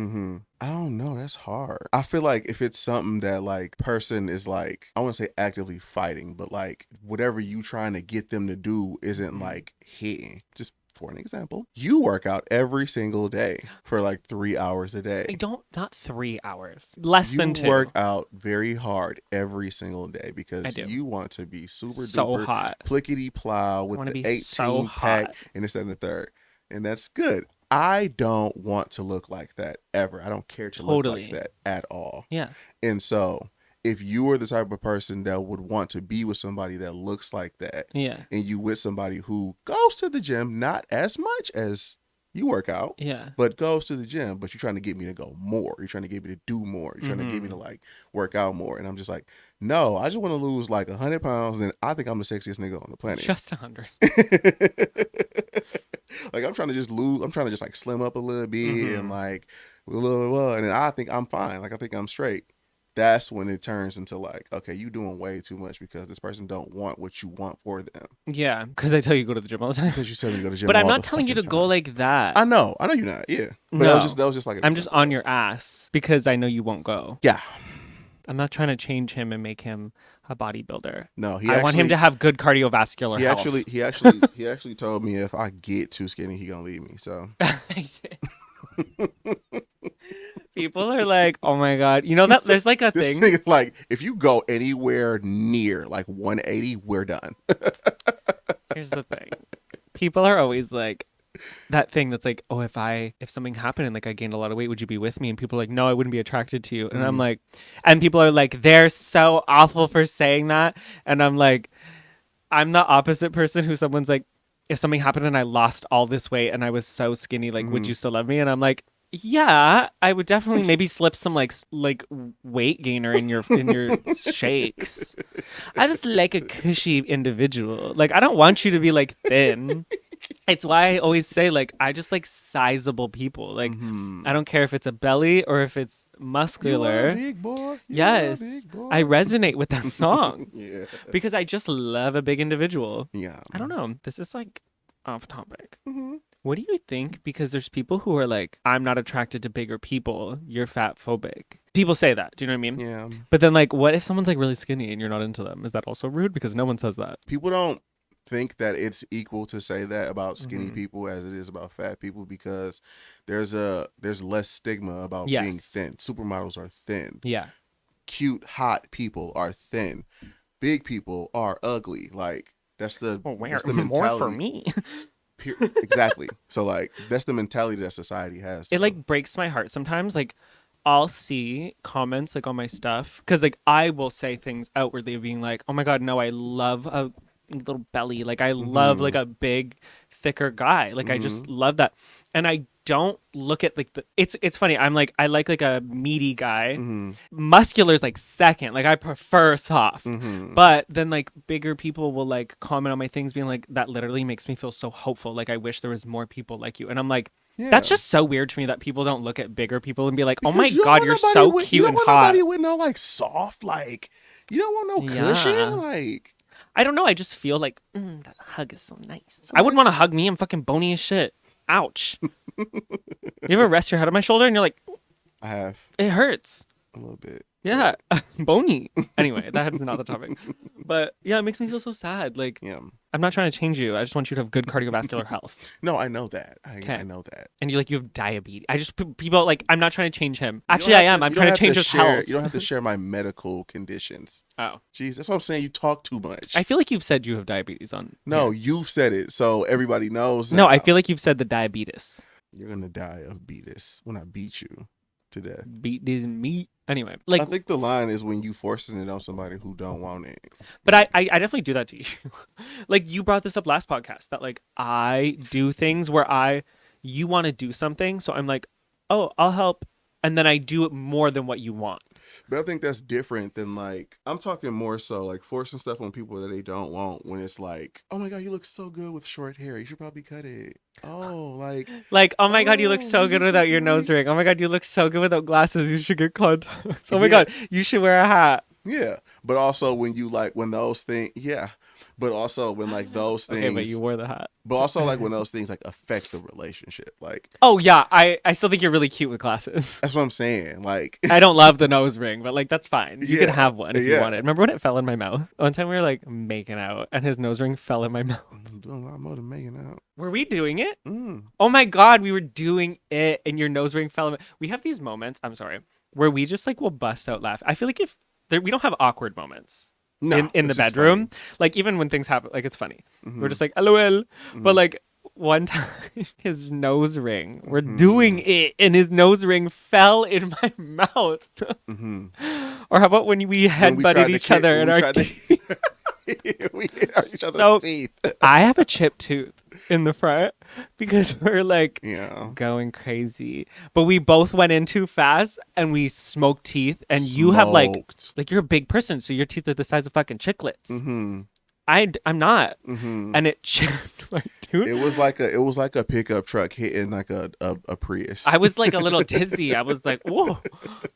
don't know. That's hard. I feel like if it's something that like person is like, I wouldn't say actively fighting, but like whatever you trying to get them to do isn't like hitting. Just for an example, you work out every single day for like 3 hours a day. I don't, not 3 hours, less than 2. You work out very hard every single day because you want to be super duper hot, plickety plow with the 18 pack and this, that, and the third. And that's good. I don't want to look like that ever. I don't care to look like that at all. Yeah. And so if you are the type of person that would want to be with somebody that looks like that, and you with somebody who goes to the gym, not as much as You work out, Yeah. but goes to the gym, but you're trying to get me to go more. You're trying to get me to do more. You're trying to get me to like work out more. And I'm just like, no, I just want to lose like 100 pounds. And I think I'm the sexiest nigga on the planet. Just 100. Like I'm trying to just lose. I'm trying to just like slim up a little bit and like a little, and then I think I'm fine. Like I think I'm straight. That's when it turns into like, okay, you doing way too much because this person don't want what you want for them. Yeah, because I tell you go to the gym all the time. Because you said you go to the gym. But I'm all not the telling you to fucking go time. like that. I know you're not. Yeah, but No. that was just like I'm just on your ass because I know you won't go. Yeah. I'm not trying to change him and make him a bodybuilder. No, I want him to have good cardiovascular health. He actually told me if I get too skinny, he gonna leave me. So people are like, oh my god, you know that there's like a this thing. nigga, like if you go anywhere near like 180, we're done. Here's the thing. People are always like that thing that's like, oh, if something happened and like I gained a lot of weight, would you be with me? And people are like, no, I wouldn't be attracted to you. And I'm like, and people are like, they're so awful for saying that. And I'm like, I'm the opposite person who someone's like, if something happened and I lost all this weight and I was so skinny, like, would you still love me? And I'm like, yeah, I would definitely maybe slip some like weight gainer in your shakes. I just like a cushy individual. Like I don't want you to be like thin. It's why I always say like I just like sizable people. Like I don't care if it's a belly or if it's muscular. You are a big boy. Yes, big boy. I resonate with that song. Yeah. Because I just love a big individual. Yeah. I don't know. This is like off topic. What do you think? Because there's people who are like, I'm not attracted to bigger people. You're fat phobic. People say that. Do you know what I mean? Yeah. But then like, what if someone's like really skinny and you're not into them? Is that also rude? Because no one says that. People don't think that it's equal to say that about skinny people as it is about fat people because there's less stigma about being thin. Supermodels are thin. Yeah. Cute, hot people are thin. Big people are ugly. Like that's the mentality. More for me. Exactly. So like that's the mentality that society has. It like breaks my heart sometimes. Like I'll see comments like on my stuff because like I will say things outwardly of being like, oh my god, no, I love a little belly. Like I love like a big, thicker guy. Like I just love that. And I don't look at like it's funny. I'm like I like a meaty guy. Muscular is like second. Like I prefer soft. But then like bigger people will like comment on my things being like that literally makes me feel so hopeful. Like I wish there was more people like you. And I'm like that's just so weird to me that people don't look at bigger people and be like, oh my god, you're so cute and hot. You don't want nobody with no like soft like you don't want no cushion like. I don't know. I just feel like that hug is so nice. I wouldn't want to hug me. I'm fucking bony as shit. Ouch. You ever rest your head on my shoulder and you're like, I have. It hurts. A little bit. Yeah. Bony. Anyway, that is not the topic. But yeah, it makes me feel so sad. Like, I'm not trying to change you. I just want you to have good cardiovascular health. No, I know that. I know that. And you have diabetes. I just, people like, I'm not trying to change him. Actually, I am. I'm trying to change his health. You don't have to share my medical conditions. Oh. Jeez, that's what I'm saying. You talk too much. I feel like you've said you have diabetes on. No, you've said it. So everybody knows. No, I feel like you've said the diabetes. You're going to die of beatus when I beat you to death. Beat this meat. Anyway, like I think the line is when you forcing it on somebody who don't want it. But I definitely do that to you. Like you brought this up last podcast that like I do things where you want to do something, so I'm like, oh, I'll help, and then I do it more than what you want. But I think that's different than like I'm talking more so like forcing stuff on people that they don't want when it's like, oh my god, you look so good with short hair. You should probably cut it. Oh, like oh my god, you look so good without your nose ring. Oh my god, you look so good without glasses. You should get contacts. Oh my god, you should wear a hat. Yeah, but also when you like when those things, but also when like those things. Okay, but you wore the hat. But also like when those things like affect the relationship, like. Oh yeah, I still think you're really cute with glasses. That's what I'm saying. Like. I don't love the nose ring, but like that's fine. You can have one if you want it. Remember when it fell in my mouth? One time we were like making out, and his nose ring fell in my mouth. I'm doing a lot more than making out. Were we doing it? Oh my god, we were doing it, and your nose ring fell in. We have these moments. I'm sorry, where we just like will bust out laugh. I feel like we don't have awkward moments. No, in the bedroom, like even when things happen, like it's funny. We're just like LOL, but like one time his nose ring, we're doing it, and his nose ring fell in my mouth. Or how about when we headbutted each other in our teeth? We hit each other's teeth. I have a chipped tooth. in the front because we're like Yeah. going crazy. But we both went in too fast and we smoked teeth. And you have Smoked. like you're a big person, so your teeth are the size of fucking chiclets. Mm-hmm. I'm not, Mm-hmm. and it chipped my tooth. It was like a pickup truck hitting like a Prius. I was like a little dizzy. I was like, whoa.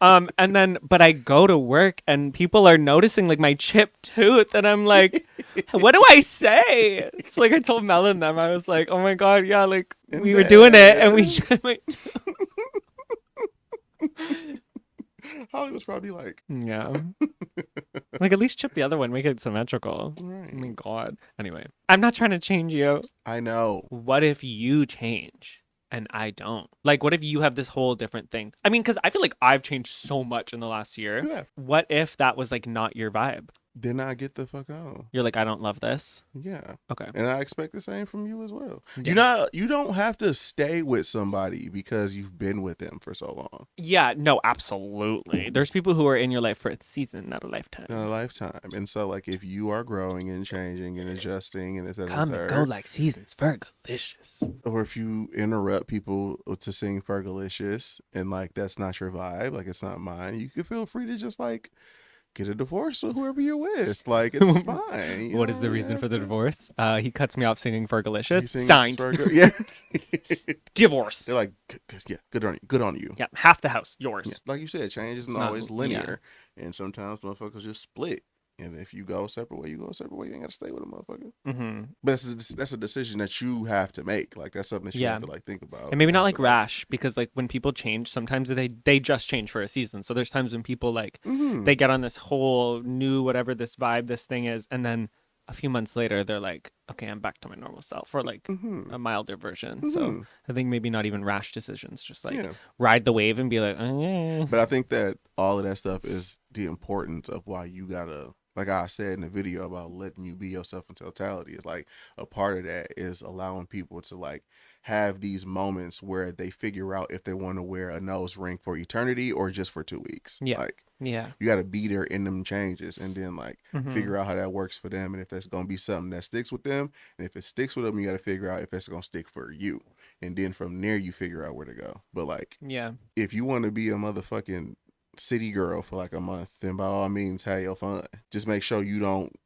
And then, but I go to work and people are noticing like my chipped tooth. And I'm like, what do I say? It's like I told Mel and them, I was like, oh my God, yeah, like we were doing it and we chipped my Holly was probably like, yeah. Like at least chip the other one, make it symmetrical. right. Oh my God. Anyway, I'm not trying to change you. I know. What if you change and I don't? Like, what if you have this whole different thing? I mean, because I feel like I've changed so much in the last year. Yeah. What if that was like not your vibe? Then I get the fuck out. You're like, I don't love this. Yeah. Okay. And I expect the same from you as well. Yeah. You don't have to stay with somebody because you've been with them for so long. Yeah, no, absolutely. There's people who are in your life for a season, not a lifetime. In a lifetime. And so like if you are growing and changing and adjusting and etc. Come and go like seasons, Fergalicious. Or if you interrupt people to sing Fergalicious and like that's not your vibe, like it's not mine, you can feel free to just like get a divorce with whoever you're with. Like it's fine. What is the reason for the divorce? He cuts me off singing Fergalicious. He sings Signed. yeah. Divorce. They're like, yeah, good on you. Good on you. Yeah, half the house, yours. Yeah. Like you said, change isn't not- always linear. And sometimes motherfuckers just split. And if you go a separate way, you go a separate way. You ain't got to stay with a motherfucker. Mm-hmm. But that's a decision that you have to make. Like that's something that you Yeah. have to like think about. And maybe not have like to, rash, because like when people change, sometimes they just change for a season. So there's times when people like Mhm. they get on this whole new whatever this vibe this thing is, and then a few months later they're like, okay, I'm back to my normal self, or like Mhm. a milder version. So Mhm. I think maybe not even rash decisions, just like Yeah. ride the wave and be like, oh, yeah. But I think that all of that stuff is the importance of why you gotta, like I said in the video about letting you be yourself in totality. Is like a part of that is allowing people to like have these moments where they figure out if they want to wear a nose ring for eternity or just for 2 weeks. Yeah. Like Yeah. you got to be there in them changes and then like Mhm. figure out how that works for them and if that's going to be something that sticks with them. And if it sticks with them, you got to figure out if it's going to stick for you. And then from there, you figure out where to go. But like, Yeah. if you want to be a motherfucking city girl for like a month, then by all means have your fun. Just make sure you don't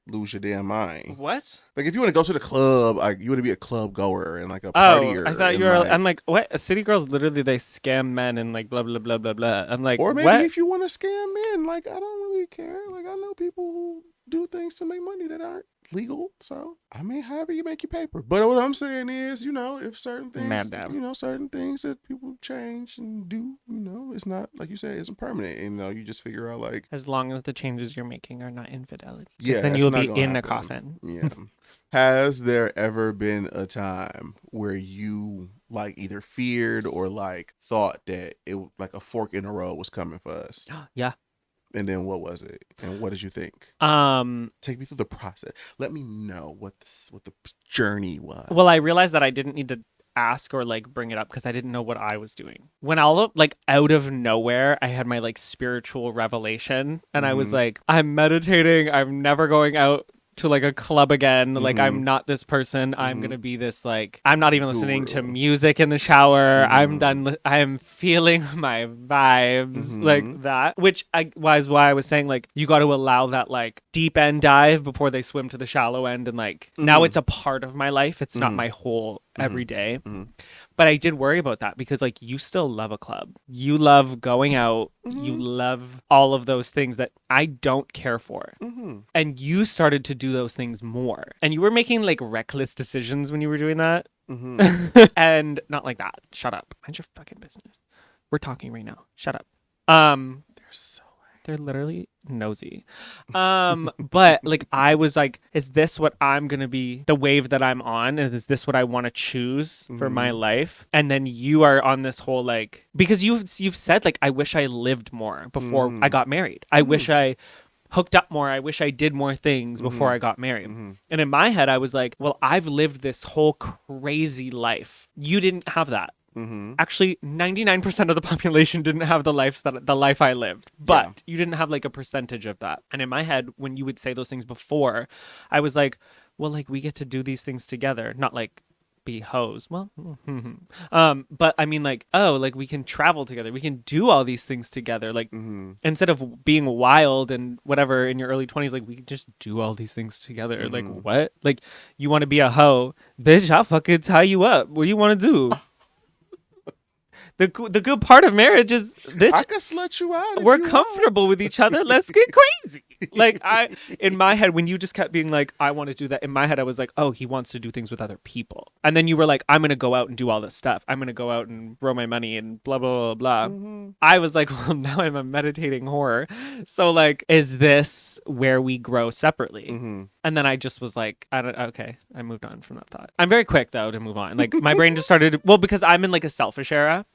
lose your damn mind. What? Like if you want to go to the club, like you want to be a club goer and like a Oh, partier. I thought and, you were. like, I'm like, what? City girls literally they scam men and like blah blah blah blah blah. I'm like, or maybe what? if you want to scam men, like I don't really care. Like I know people who do things to make money that aren't legal. So I mean, however you make your paper. But what I'm saying is, you know, if certain things, Mad dab. you know, certain things that people change and do, you know, it's not like you said, it's impermanent. And, you know, you just figure out like, As long as the changes you're making are not infidelity. yeah, Because then that's you'll not be gonna in a happen. coffin. Yeah. Has there ever been a time where you like either feared or like thought that it like a fork in the road was coming for us? Yeah. And then what was it? And what did you think? Take me through the process. Let me know what the journey was. Well, I realized that I didn't need to ask or like bring it up because I didn't know what I was doing. When all of like out of nowhere, I had my like spiritual revelation and I was Mhm. like, I'm meditating. I'm never going out to like a club again. Like Mhm. I'm not this person. I'm Mhm. gonna be this like I'm not even listening to Guru. music in the shower. I'm Mhm. done. I'm feeling my vibes Mhm. like that, which was why I was saying like you got to allow that like deep end dive before they swim to the shallow end, and like now Mhm. it's a part of my life. It's not Mhm. my whole everyday. Mhm. But I did worry about that because like you still love a club. You love going out. You Mhm. love all of those things that I don't care for. Mhm. And you started to do those things more. And you were making like reckless decisions when you were doing that. Mhm. And not like that. Shut up. Mind your fucking business. We're talking right now. Shut up. They're so They're literally nosy. But like I was like, is this what I'm gonna be the wave that I'm on? And is this what I want to choose for my life? And then you are on this whole like because you've said like I wish I lived more before I got married. I wish I hooked up more. I wish I did more things before I got married. And in my head I was like, well, I've lived this whole crazy life. You didn't have that. Mhm. Actually, 99% of the population didn't have the life I lived, but you didn't have like a percentage of that. And in my head, when you would say those things before, I was like, well, like we get to do these things together, not like be hoes. Well, but I mean, like, oh, like we can travel together, we can do all these things together. Like, instead of being wild and whatever in your early 20s, like we can just do all these things together. Like, what? Like, you want to be a hoe, bitch? I'll fucking tie you up. What do you want to do? The good part of marriage is, bitch, I can slut you out. we're comfortable with each other. Let's get crazy. Like, in my head, when you just kept being like, I want to do that, in my head, I was like, oh, he wants to do things with other people. And then you were like, I'm going to go out and do all this stuff. I'm going to go out and roll my money and blah, blah, blah, blah. I was like, well, now I'm a meditating whore. So, like, is this where we grow separately? And then I just was like, okay, I moved on from that thought. I'm very quick, though, to move on. Like, my brain just started, well, because I'm in like a selfish era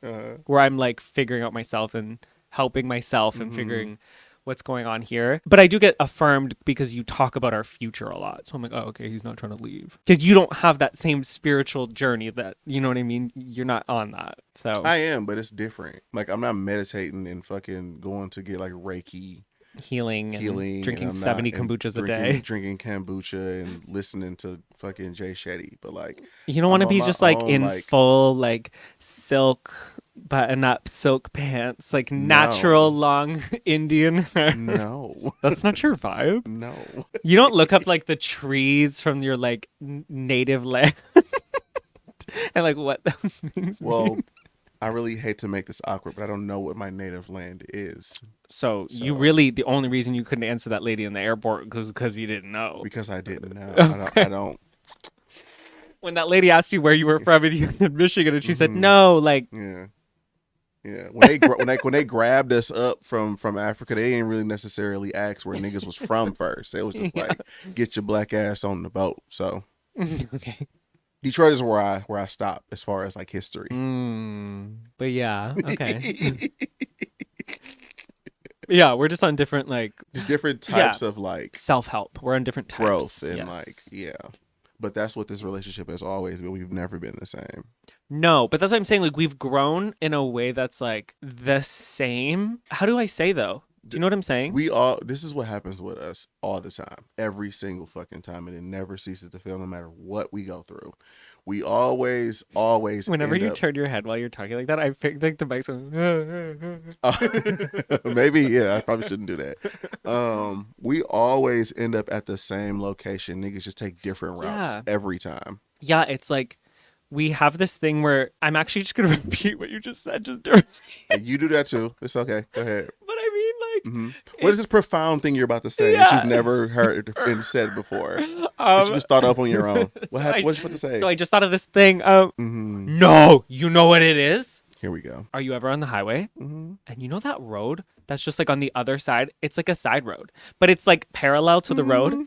where I'm like figuring out myself and helping myself and figuring what's going on here. But I do get affirmed because you talk about our future a lot. So I'm like, oh, okay, he's not trying to leave. Because you don't have that same spiritual journey that, you know what I mean? You're not on that. So I am, but it's different. Like, I'm not meditating and fucking going to get like Reiki healing and drinking and 70 kombuchas a day. Drinking kombucha and listening to fucking Jay Shetty. But like, you don't want to be just like own, in like, full like silk button-up silk pants, like natural long Indian hair. No. That's not your vibe. No. You don't look up like the trees from your like native land and like what those things Well, mean. I really hate to make this awkward, but I don't know what my native land is. So you really, the only reason you couldn't answer that lady in the airport was because you didn't know. Because I didn't know. Okay. I don't. When that lady asked you where you were from and you in Michigan, and she said no, like yeah. When they grabbed us up from Africa, they didn't really necessarily ask where niggas was from first. It was just like, get your black ass on the boat. So okay. Detroit is where I stop as far as like history. But yeah, okay. Yeah, we're just on different like just different types of like self-help. We're on different types. Growth and but that's what this relationship has always been. We've never been the same. No, but that's what I'm saying. Like, we've grown in a way that's like the same. How do I say though? Do you know what I'm saying? This is what happens with us all the time, every single fucking time, and it never ceases to fail no matter what we go through. We always whenever you turn your head while you're talking like that, I think like the mic's going maybe, I probably shouldn't do that. We always end up at the same location. Niggas just take different routes every time. Yeah, it's like we have this thing where I'm actually just gonna repeat what you just said just during You do that too. It's okay. Go ahead. But I mean, like, what is this profound thing you're about to say that you've never heard and said before? That you just thought up on your own. What you about to say? So I just thought of this thing. No, you know what it is? Here we go. Are you ever on the highway? And you know that road that's just like on the other side? It's like a side road, but it's like parallel to the road.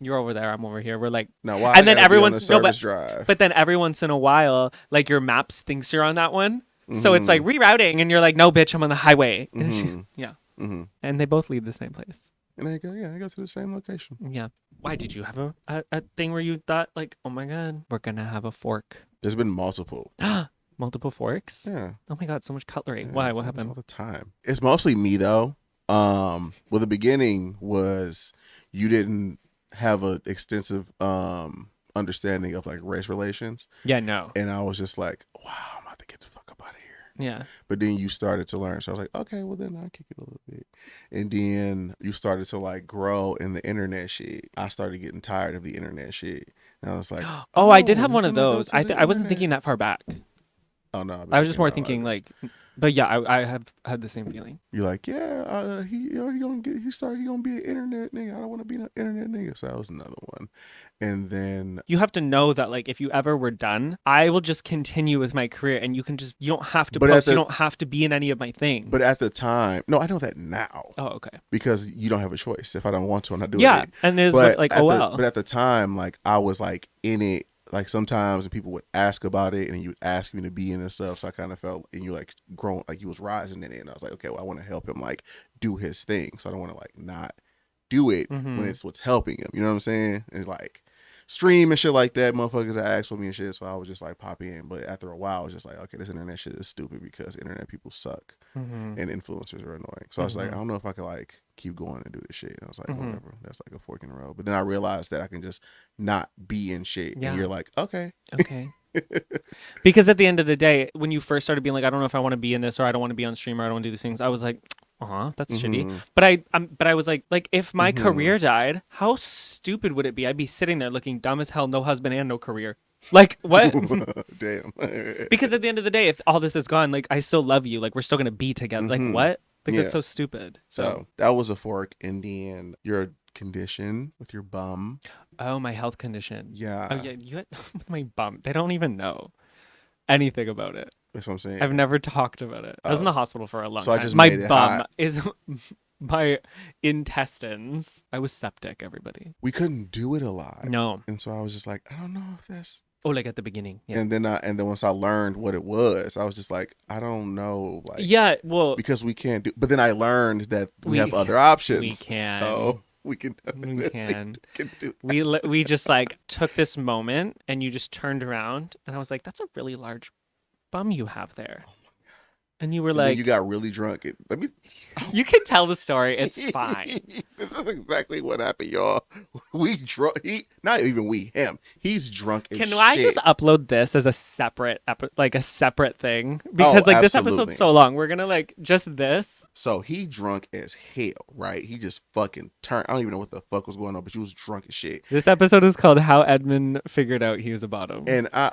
You're over there, I'm over here. We're like, no, why? And then everyone's drive. But then every once in a while, like your maps thinks you're on that one, so it's like rerouting, and you're like, no, bitch, I'm on the highway. And they both lead the same place. And they go to the same location. Yeah. Why did you have a thing where you thought like, oh my god, we're gonna have a fork? There's been multiple. Multiple forks? Yeah. Oh my god, so much cutlery. Why? What happened? All the time. It's mostly me though. Well, the beginning was you didn't have an extensive understanding of like race relations. Yeah, no. And I was just like, wow, I'm about to get the fuck up out of here. Yeah. But then you started to learn. So I was like, okay, well then I'll kick it a little bit. And then you started to like grow in the internet shit. I started getting tired of the internet shit. And I was like, oh, I did have one of those. I wasn't thinking that far back. Oh no. I was just more thinking like, but yeah, I have had the same feeling. You're like, he gonna be an internet nigga. I don't want to be an internet nigga. So that was another one. And then you have to know that like if you ever were done, I will just continue with my career, and you don't have to post. You don't have to be in any of my things. But at the time, no, I know that now. Oh, okay. Because you don't have a choice. If I don't want to, I'm not doing it. Yeah, and it's like, oh well. But at the time, like I was like in it. Like sometimes people would ask about it, and you would ask me to be in and stuff. So I kind of felt, and you like growing, like you was rising in it. And I was like, okay, well, I want to help him like do his thing. So I don't want to like not do it when it's what's helping him. You know what I'm saying? And like stream and shit like that. Motherfuckers that asked for me and shit. So I was just like pop in. But after a while, I was just like, okay, this internet shit is stupid because internet people suck and influencers are annoying. So I was like, I don't know if I could like keep going and do this shit. I was like, whatever. That's like a fork in the road. But then I realized that I can just not be in shit. Yeah. And you're like, okay. Okay. Because at the end of the day, when you first started being like, I don't know if I want to be in this, or I don't want to be on stream, or I don't want to do these things, I was like, that's shitty. But I was like if my career died, how stupid would it be? I'd be sitting there looking dumb as hell, no husband and no career. Like, what? Damn. Because at the end of the day, if all this is gone, like, I still love you. Like, we're still gonna be together. Like, what? Like, that's so stupid. So that was a fork. And then your condition with your bum. Oh, my health condition. Yeah. Oh yeah, you had my bum. They don't even know anything about it. That's what I'm saying. I've never talked about it. I was in the hospital for a long time. I just my made it bum hot. is my intestines. I was septic, everybody. We couldn't do it a lot. No. And so I was just like, I don't know if that's. Oh, like at the beginning. Yeah. And then once I learned what it was, I was just like, I don't know. Like, yeah, well, because we can't do. But then I learned that we have other options. We can. So we can. We can. Do we just like took this moment, and you just turned around, and I was like, that's a really large bum you have there. And you were like, you got really drunk. You can tell the story. It's fine. This is exactly what happened, y'all. We drunk. Not even we. Him. He's drunk as shit. Can I just upload this as a separate, a separate thing? Because this episode's so long. We're gonna just this. So he drunk as hell, right? He just fucking turned. I don't even know what the fuck was going on, but he was drunk as shit. This episode is called "How Edmon Figured Out He Was a Bottom." And I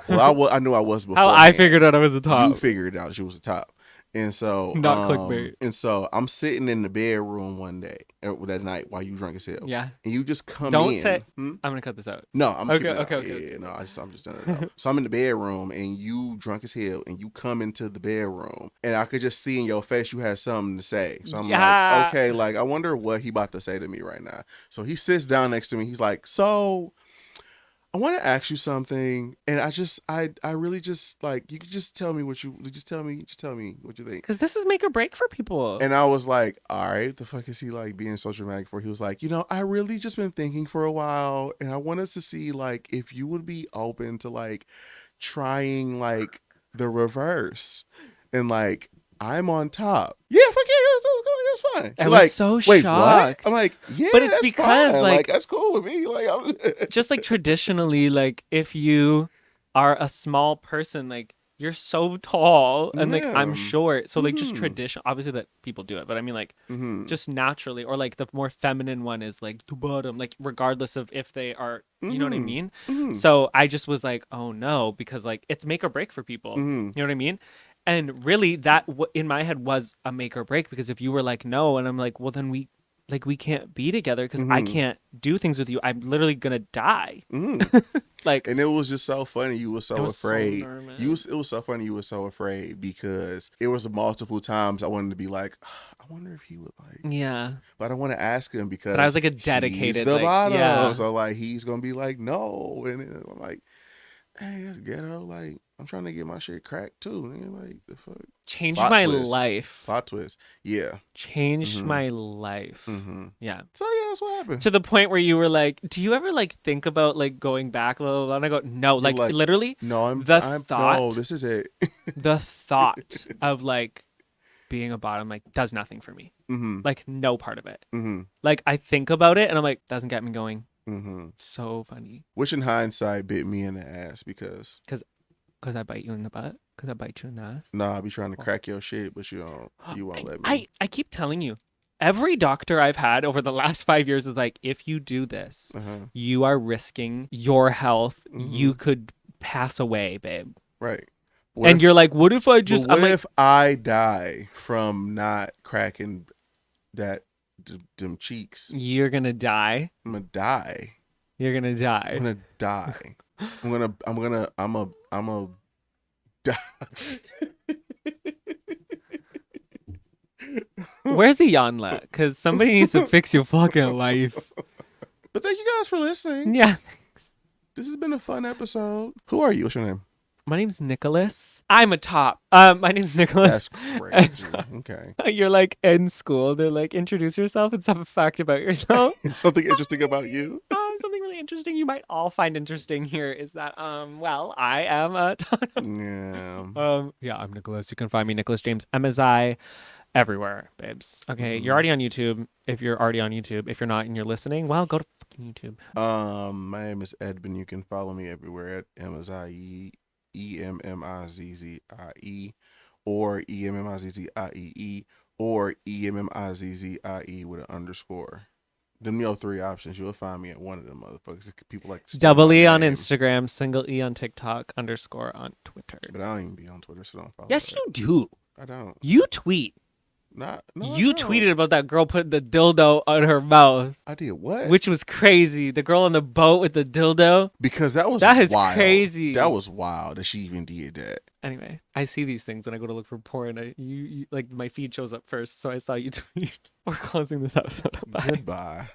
knew I was before. How I figured out I was a top. You figured out she was a top. And so, not clickbait. And so I'm sitting in the bedroom one day, that night, while you drunk as hell. Yeah. And you just come in. Don't say. I'm gonna cut this out. No, I'm okay. Yeah, no, I'm just doing it out. So I'm in the bedroom, and you drunk as hell, and you come into the bedroom, and I could just see in your face you had something to say. So I'm like, okay, like I wonder what he about to say to me right now. So he sits down next to me. He's like, so I want to ask you something, and I really just like, you could just tell me what you tell me what you think. Because this is make or break for people. And I was like, all right, the fuck is he like being so dramatic for? He was like, I really just been thinking for a while, and I wanted to see like if you would be open to like trying like the reverse, and like I'm on top. Yeah, fuck yeah, that's fine. I was so wait, shocked. What? I'm like, yeah, but it's that's because fine. like that's cool with me. Like, I'm just like traditionally, like if you are a small person, like you're so tall and like I'm short, so like just tradition. Obviously that people do it, but I mean like just naturally, or like the more feminine one is like the bottom, like regardless of if they are, you know what I mean. So I just was like, oh no, because like it's make or break for people. You know what I mean. And really, that in my head was a make or break, because if you were like, no, and I'm like, well, then we can't be together because I can't do things with you. I'm literally going to die. Like, and it was just so funny. You were so afraid. So it was so funny. You were so afraid because it was multiple times I wanted to be like, I wonder if he would like. Yeah. But I want to ask him because. But I was like a dedicated. He's the like, bottom. Yeah. So like he's gonna be like no, and then I'm like, hey, that's ghetto. Like I'm trying to get my shit cracked too. And like the fuck. Changed my life. Plot twist. Yeah. Changed my life. Yeah. So yeah, that's what happened. To the point where you were like, do you ever like think about like going back a little? And I go, no, like literally. No, no, this is it. The thought of like being a bottom like does nothing for me. Like no part of it. Like I think about it and I'm like, doesn't get me going. So funny. Which in hindsight bit me in the ass because I bite you in the butt. Because I bite you in the ass. Nah, I be trying to crack your shit, but you won't let me. I keep telling you, every doctor I've had over the last 5 years is like, if you do this, you are risking your health. You could pass away, babe. Right. And you're like, what if I just? What if I die from not cracking them cheeks? You're gonna die. I'm gonna die. You're gonna die. I'm gonna die. I'm a die. Where's the Yanla? Because somebody needs to fix your fucking life. But thank you guys for listening. Yeah. This has been a fun episode. Who are you? What's your name? My name's Nicholas. I'm a top. My name's Nicholas. That's crazy. Okay. You're like in school. They're like, introduce yourself and have a fact about yourself. Something interesting about you. Something really interesting, you might all find interesting here is that, well, I am a Yeah. yeah, I'm Nicholas. You can find me, Nicholas James Emmizzie, everywhere, babes. Okay, you're already on YouTube. If you're already on YouTube, if you're not and you're listening, well, go to fucking YouTube. My name is Edmon. You can follow me everywhere at Emmizzie, Emmizzie, or Emmizzie, or Emmizzie with an underscore. Them your three options. You'll find me at one of them motherfuckers. People like to steal Double my E on name. Instagram, single E on TikTok, underscore on Twitter. But I don't even be on Twitter, so don't follow Yes, that. you do. I don't. You tweet. No, You tweeted about that girl putting the dildo on her mouth. I did what? Which was crazy. The girl on the boat with the dildo. Because that is wild. Crazy. That was wild that she even did that. Anyway, I see these things when I go to look for porn. You like my feed shows up first, so I saw you tweet. We're closing this episode. Bye. Goodbye.